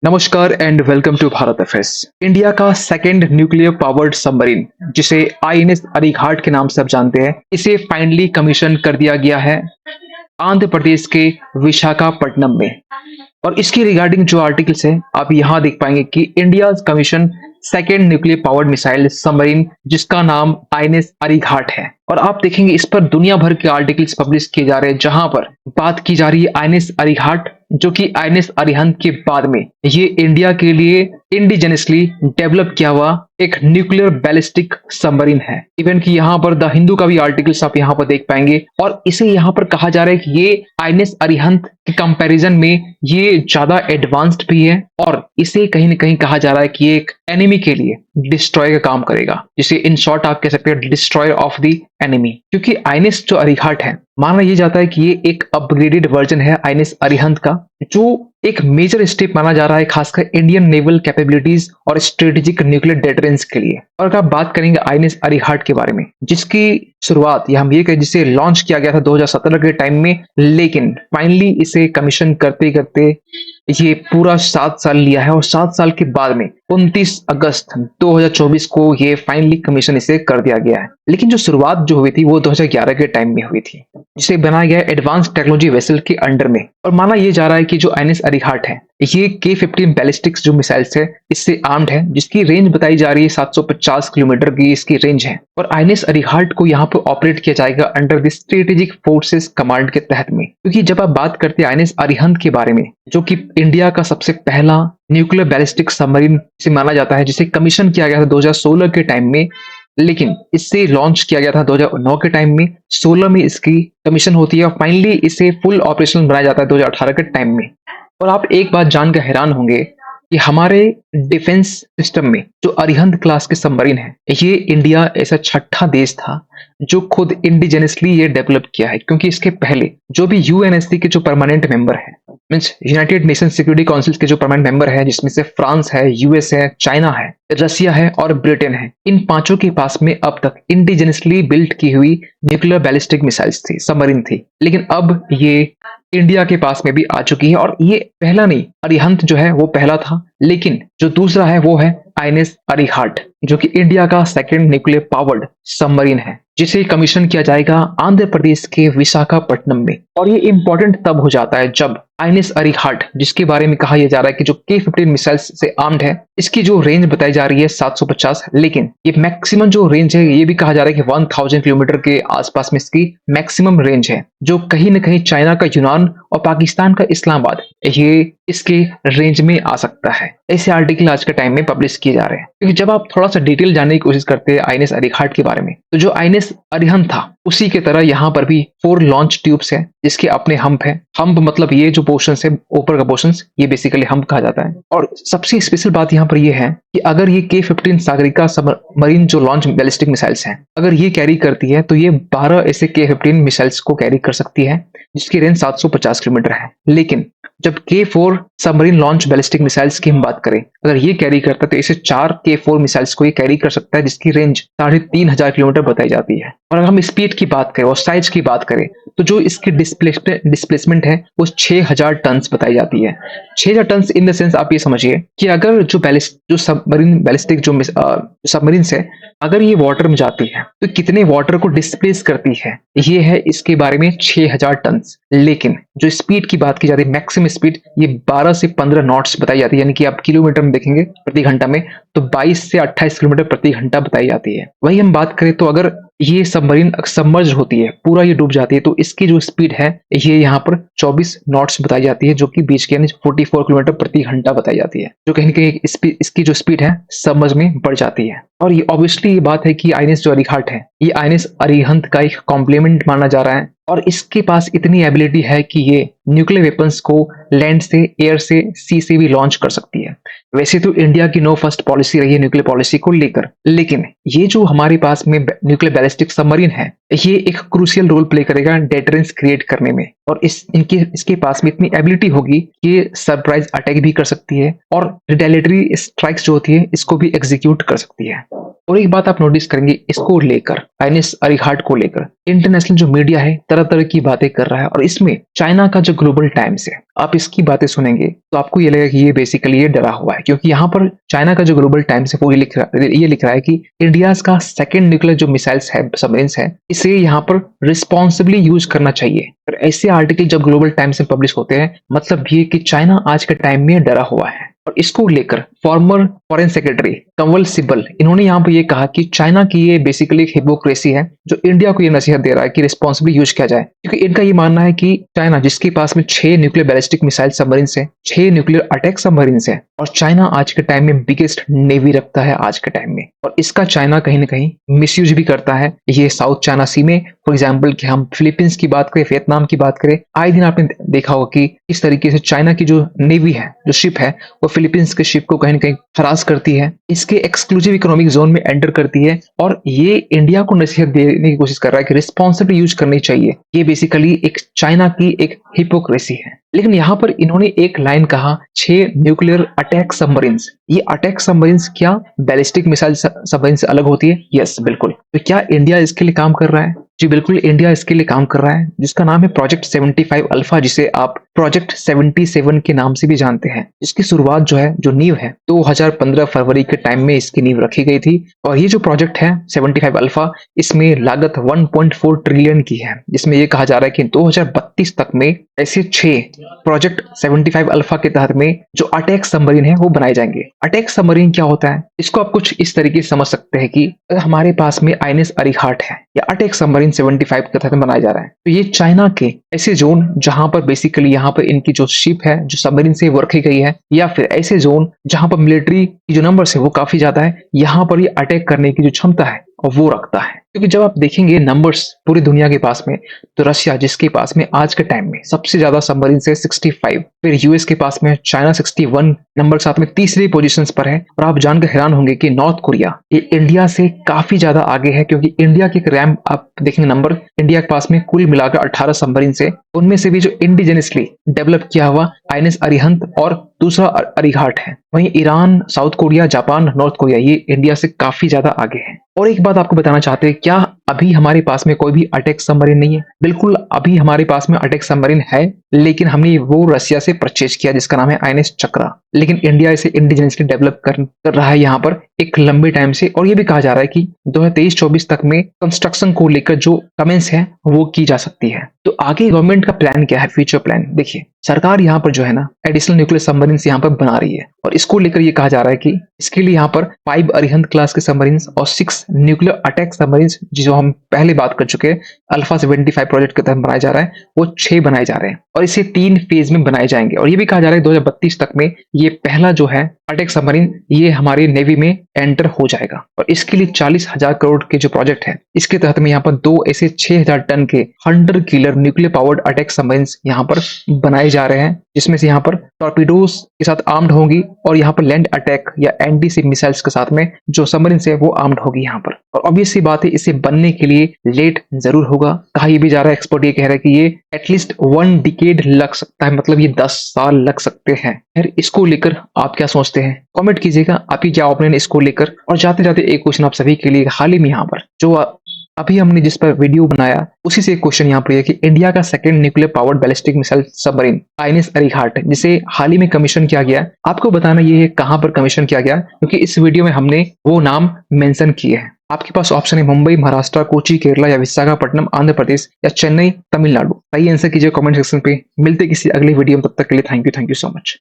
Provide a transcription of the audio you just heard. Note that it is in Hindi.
नमस्कार and welcome to Bharat FS. India का सेकेंड न्यूक्लियर पावर्ड सबमरीन जिसे आईएनएस अरिघाट के नाम से आप जानते हैं, इसे फाइनली कमीशन कर दिया गया है आंध्र प्रदेश के विशाखापट्टनम में। और इसकी रिगार्डिंग जो आर्टिकल्स है आप यहाँ देख पाएंगे कि India commission second nuclear powered missile submarine जिसका नाम आईएनएस अरिघाट है। और आप देखेंगे इस पर दुनिया भर के आर्टिकल्स पब्लिश किए जा रहे हैं जहां पर बात की जा रही है आईएनएस अरिघाट जो कि आईएनएस अरिहंत के बाद में ये इंडिया के लिए इंडिजेनसली डेवलप किया हुआ एक न्यूक्लियर बैलिस्टिक सबमरीन है। इवन कि यहाँ पर द हिंदू का भी आर्टिकल्स आप यहाँ पर देख पाएंगे और इसे यहाँ पर कहा जा रहा है कि ये आईएनएस अरिहंत के कंपैरिजन में ये ज्यादा एडवांस्ड भी है और इसे कहीं ना कहीं कहा जा रहा है कि ये एक एनिमी के लिए डिस्ट्रॉय का काम करेगा, जिसे इन शॉर्ट आप कह सकते हैं डिस्ट्रॉयर ऑफ द एनिमी। क्योंकि आईएनएस जो अरिघाट है माना यह जाता है कि ये एक अपग्रेडेड वर्जन है आईएनएस अरिहंत का, जो एक मेजर स्टेप माना जा रहा है खासकर इंडियन नेवल कैपेबिलिटीज और स्ट्रेटेजिक न्यूक्लियर डेटरेंस के लिए। और अगर आप बात करेंगे आईएनएस अरिघाट के बारे में जिसकी शुरुआत या हम ये कहें जिसे लॉन्च किया गया था 2017 के टाइम में, लेकिन फाइनली इसे कमीशन करते करते ये पूरा 7 साल लिया है और 7 साल के बाद में 29 अगस्त 2024 को ये फाइनली कमीशन इसे कर दिया गया है। लेकिन जो शुरुआत जो हुई थी वो 2011 के टाइम में हुई थी, जिसे बनाया गया एडवांस टेक्नोलॉजी वेसल के अंडर में। और माना यह जा रहा है कि जो आईएनएस अरिघाट है ये K-15 बैलिस्टिक्स जो मिसाइल्स है इससे आर्म्ड है, जिसकी रेंज बताई जा रही है 750 किलोमीटर की इसकी रेंज है। और आईएनएस अरिघाट को यहाँ पर ऑपरेट किया जाएगा under the strategic forces command के तहत में। क्योंकि जब आप बात करते हैं आईएनएस अरिहंत के बारे में जो कि इंडिया का सबसे पहला न्यूक्लियर बैलिस्टिक सबमरीन से माना जाता है, जिसे कमीशन किया गया था 2016 के टाइम में, लेकिन इससे लॉन्च किया गया था 2009 के टाइम में, 16 में इसकी कमीशन होती है और फाइनली इसे फुल ऑपरेशनल बनाया जाता है 2018 के टाइम में। और आप एक बात जानकर हैरान होंगे कि हमारे डिफेंस सिस्टम में जो अरिहंत क्लास के सबमरीन है ये इंडिया ऐसा छठा देश था जो खुद इंडिजेनसली ये डेवलप किया है। क्योंकि इसके पहले जो भी यूएनएससी के जो परमानेंट मेंबर है, means United nation security council के जो परमानेंट मेंबर है, जिसमें से फ्रांस है, यूएस है, चाइना है, रसिया है और ब्रिटेन है, इन पांचों के पास में अब तक इंडिजेनसली बिल्ट की हुई न्यूक्लियर बैलिस्टिक मिसाइल्स थी, सबमरीन थी। लेकिन अब ये इंडिया के पास में भी आ चुकी है और ये पहला नहीं, अरिहंत जो है वो पहला था, लेकिन जो दूसरा है वो है आईएनएस अरिघाट जो कि इंडिया का सेकंड न्यूक्लियर पावर्ड सबमरीन है, जिसे कमीशन किया जाएगा आंध्र प्रदेश के विशाखापट्टनम में। और ये इंपॉर्टेंट तब हो जाता है जब आईएनएस अरिघाट जिसके बारे में कहा यह जा रहा है कि जो K-15 मिसाइल्स से आर्म्ड है, इसकी जो रेंज बताई जा रही है 750, लेकिन ये मैक्सिमम जो रेंज है ये भी कहा जा रहा है कि 1000 किलोमीटर के आसपास में इसकी मैक्सिमम रेंज है, जो कहीं ना कहीं चाइना का यूनान और पाकिस्तान का इस्लामाबाद ये इसके रेंज में आ सकता है। ऐसे आर्टिकल आज के टाइम में पब्लिश किए जा रहे हैं। क्योंकि जब आप थोड़ा सा डिटेल जानने की कोशिश करते हैं आईएनएस अरिघाट के बारे में, तो जो आईएनएस अरिहंत था उसी के तरह यहाँ पर भी 4 लॉन्च ट्यूब्स है जिसके अपने हम्प है। हम्प मतलब ये जो पोर्शन है ऊपर का पोर्शन, ये बेसिकली हम्प कहा जाता है। और सबसे स्पेशल बात यहाँ पर ये है कि अगर ये K-15 सागरिका सबमरीन जो लॉन्च बैलिस्टिक मिसाइल्स हैं अगर ये कैरी करती है तो ये 12 ऐसे K-15 मिसाइल्स को कैरी कर सकती है जिसकी रेंज 750 किलोमीटर है। लेकिन जब K-4 submarine launch ballistic missiles की हम बात करें, अगर ये कैरी करता है तो इसे 4 K-4 मिसाइल्स को ये कैरी कर सकता है जिसकी रेंज 3500 किलोमीटर बताई जाती है। और अगर हम स्पीड की बात करें और साइज की बात करें तो जो इसकी डिस्प्लेसमेंट है वो 6000 टन बताई जाती है। 6000 टन इन द सेंस आप ये समझिए कि अगर जो सबमरीन बैलिस्टिक जो सबमरीन है अगर ये वाटर में जाती है तो कितने वाटर को डिस्प्लेस करती है, ये है इसके बारे में 6000 टन। लेकिन जो स्पीड की बात की जाती है मैक्सिमम स्पीड ये 12 से 15 नॉट्स बताई जाती है, यानी कि आप किलोमीटर में देखेंगे प्रति घंटा में तो 22 से 28 किलोमीटर प्रति घंटा बताई जाती है। वही हम बात करें तो अगर ये सबमरीन सबमर्ज होती है, पूरा ये डूब जाती है, तो इसकी जो स्पीड है ये यहाँ पर 24 नॉट्स बताई जाती है, जो कि बीच के यानी 44 किलोमीटर प्रति घंटा बताई जाती है, जो कहीं ना कहीं इसकी जो स्पीड है सबमर्ज में बढ़ जाती है। और ये ऑब्वियसली ये बात है कि आईएनएस जो अरिघाट है ये आईएनएस अरिहंत का एक कॉम्प्लीमेंट माना जा रहा है और इसके पास इतनी एबिलिटी है कि ये न्यूक्लियर वेपन्स को लैंड से, एयर से, सी से भी लॉन्च कर सकती है। वैसे तो इंडिया की नो फर्स्ट पॉलिसी रही है न्यूक्लियर पॉलिसी को लेकर, लेकिन ये जो हमारे पास में न्यूक्लियर बैलिस्टिक सबमरीन है ये एक क्रूशियल रोल प्ले करेगा डेटरेंस क्रिएट करने में, और इसके पास में इतनी एबिलिटी होगी कि ये सरप्राइज अटैक भी कर सकती है और रिटेलिटरी स्ट्राइक्स जो होती है इसको भी एग्जीक्यूट कर सकती है। और एक बात आप नोटिस करेंगे, इसको लेकर आइनिस अरीघाट को लेकर इंटरनेशनल जो मीडिया है तरह तरह की बातें कर रहा है, और इसमें चाइना का जो ग्लोबल टाइम्स है, आप इसकी बातें सुनेंगे तो आपको ये लगेगा कि ये बेसिकली ये डरा हुआ है, क्योंकि यहाँ पर चाइना का जो ग्लोबल टाइम्स है वो ये लिख रहा है कि इंडिया का सेकेंड न्यूक्लियर जो मिसाइल्स है, सबमरीन्स है, इसे यहाँ पर रिस्पॉन्सिबली यूज करना चाहिए। और ऐसे आर्टिकल जब ग्लोबल टाइम्स में पब्लिश होते हैं, मतलब ये कि चाइना आज के टाइम में डरा हुआ है। और इसको लेकर farmer foreign secretary Kanwal Sibal, इन्होंने यहाँ पर ये कहा कि चाइना की ये बेसिकली एक हिपोक्रेसी है जो इंडिया को ये नसीहत दे रहा है कि रिस्पॉन्सिबली यूज किया जाए, क्योंकि इनका ये मानना है कि चाइना जिसके पास में 6 न्यूक्लियर बैलिस्टिक मिसाइल सबमरीन्स है, 6 न्यूक्लियर अटैक सबमरीन्स है, और चाइना आज के टाइम में बिगेस्ट नेवी रखता है आज के टाइम में, और इसका चाइना कहीं ना कहीं मिसयूज भी करता है। ये साउथ चाइना सी में फॉर एग्जाम्पल कि हम फिलीपींस की बात करें, वियतनाम की बात करें, आए दिन आपने देखा होगा कि इस तरीके से चाइना की जो नेवी है, जो शिप है, वो फिलीपींस के शिप को कहीं ना कहीं हरास करती है, इसके एक्सक्लूसिव इकोनॉमिक जोन में एंटर करती है, और ये इंडिया को नसीहत देने की कोशिश कर रहा है कि रिस्पॉन्सिबली यूज करनी चाहिए। ये बेसिकली एक चाइना की एक हिपोक्रेसी है। लेकिन यहाँ पर इन्होंने एक लाइन कहा, 6 न्यूक्लियर अटैक सबमरीन्स। ये अटैक सबमरीन्स क्या बैलिस्टिक मिसाइल सबमरीन से अलग होती है? यस, बिल्कुल। तो क्या इंडिया इसके लिए काम कर रहा है? जी बिल्कुल, इंडिया इसके लिए काम कर रहा है, जिसका नाम है प्रोजेक्ट 75 अल्फा, जिसे आप प्रोजेक्ट 77 के नाम से भी जानते हैं। इसकी शुरुआत जो है, जो नींव है, 2015 फरवरी के टाइम में इसकी नींव रखी गई थी। और ये जो प्रोजेक्ट है 75 अल्फा, इसमें लागत 1.4 ट्रिलियन की है, जिसमें ये कहा जा रहा है कि 2032 तक में ऐसे 6 प्रोजेक्ट 75 अल्फा के तहत में जो अटैक सबमरीन है वो बनाए जाएंगे। अटैक सबमरीन क्या होता है, इसको आप कुछ इस तरीके से समझ सकते हैं कि अगर हमारे पास में आईएनएस अरीघाट है या अटैक सबमरीन 75 के तहत बनाया जा रहा है, तो ये चाइना के ऐसे जोन जहां पर बेसिकली यहाँ पर इनकी जो शिप है, जो सबमरीन से वो रखी गई है, या फिर ऐसे जोन जहां पर मिलिट्री की जो नंबर्स है वो काफी ज्यादा है, यहाँ पर ये अटैक करने की जो क्षमता है और वो रखता है। क्योंकि जब आप देखेंगे नंबर्स पूरी दुनिया के पास में, तो रशिया जिसके पास में आज के टाइम में सबसे ज्यादा सबमरीन है 65, फिर यूएस के पास में चाइना 61 नंबर साथ में तीसरी पोजीशंस पर है। और आप जानकर हैरान होंगे कि नॉर्थ कोरिया ये इंडिया से काफी ज्यादा आगे है, क्योंकि इंडिया की रैम आप देखेंगे नंबर, इंडिया के पास में कुल मिलाकर 18 सबमरीन से, उनमें से भी जो इंडिजेनियसली डेवलप किया हुआ आईएनएस अरिहंत और दूसरा अरीघाट है, वहीं Iran, south Korea, Japan, north Korea ये इंडिया से काफी ज्यादा आगे है। और एक बात आपको बताना चाहते हैं, क्या अभी हमारे पास में कोई भी अटैक सबमरीन नहीं है? बिल्कुल, अभी हमारे पास में अटैक सबमरीन है, लेकिन हमने वो रशिया से परचेज किया जिसका नाम है आईएनएस चक्रा। लेकिन इंडिया इसे इंडिजिनियसली डेवलप कर रहा है यहाँ पर एक लंबे टाइम से, और ये भी कहा जा रहा है कि 2023-24 तक में कंस्ट्रक्शन को लेकर जो कमेंट्स है वो की जा सकती है। तो आगे गवर्नमेंट का प्लान क्या है, फ्यूचर प्लान? देखिए, सरकार यहाँ पर जो है ना एडिशनल न्यूक्लियर सबमरीन यहाँ पर बना रही है, और इसको लेकर ये कहा जा रहा है कि इसके लिए यहाँ पर 5 अरिहंत क्लास के सबमरीन और 6 न्यूक्लियर अटैक सबमरीन, जो हम पहले बात कर चुके हैं, अल्फा 75 प्रोजेक्ट के तहत बनाया जा रहा है, वो 6 बनाए जा रहे हैं, और इसे 3 फेज में बनाए जाएंगे। और ये भी कहा जा रहा है 2032 तक में ये पहला जो है अटैक सबमरीन ये हमारे नेवी में एंटर हो जाएगा। और इसके लिए 40,000 करोड़ के जो प्रोजेक्ट है, इसके तहत में यहाँ पर 2 ऐसे 6,000 टन के Hunter killer nuclear powered attack submarine यहाँ पर बनाए जा रहे हैं, जिसमें से यहाँ पर टॉर्पीडोज के साथ आर्म्ड होंगी, और यहाँ पर लैंड अटैक या एंटी शिप मिसाइल्स के साथ में जो सबमरीन है वो आर्म्ड होगी यहाँ पर। और ऑब्वियस सी बात है, इसे बनने के लिए लेट जरूर होगा। कहा ये भी जा रहा है, एक्सपर्ट ये कह रहा है कि ये एटलीस्ट 1 डिकेड लग सकता है, मतलब ये 10 साल लग सकते हैं। यार इसको लेकर आप क्या सोचते हैं? कमेंट कीजिएगा आपकी क्या ओपिनियन इसको लेकर। और जाते जाते एक क्वेश्चन आप सभी के लिए, हाल ही में यहाँ पर जो अभी हमने जिस पर वीडियो बनाया उसी से एक क्वेश्चन यहाँ पर है कि इंडिया का second nuclear powered ballistic missile submarine INS Arighaat, जिसे हाल ही में कमीशन किया गया, आपको बताना ये है कहां पर कमीशन किया गया, क्योंकि इस वीडियो में हमने वो नाम मेंशन किए हैं। आपके पास ऑप्शन है मुंबई, महाराष्ट्र, कोची, केरला, या विशाखापट्टनम, आंध्र प्रदेश, या चेन्नई, तमिलनाडु। सही आंसर कीजिए कमेंट सेक्शन पे। मिलते किसी अगले वीडियो में, तब तक के लिए थैंक यू सो मच।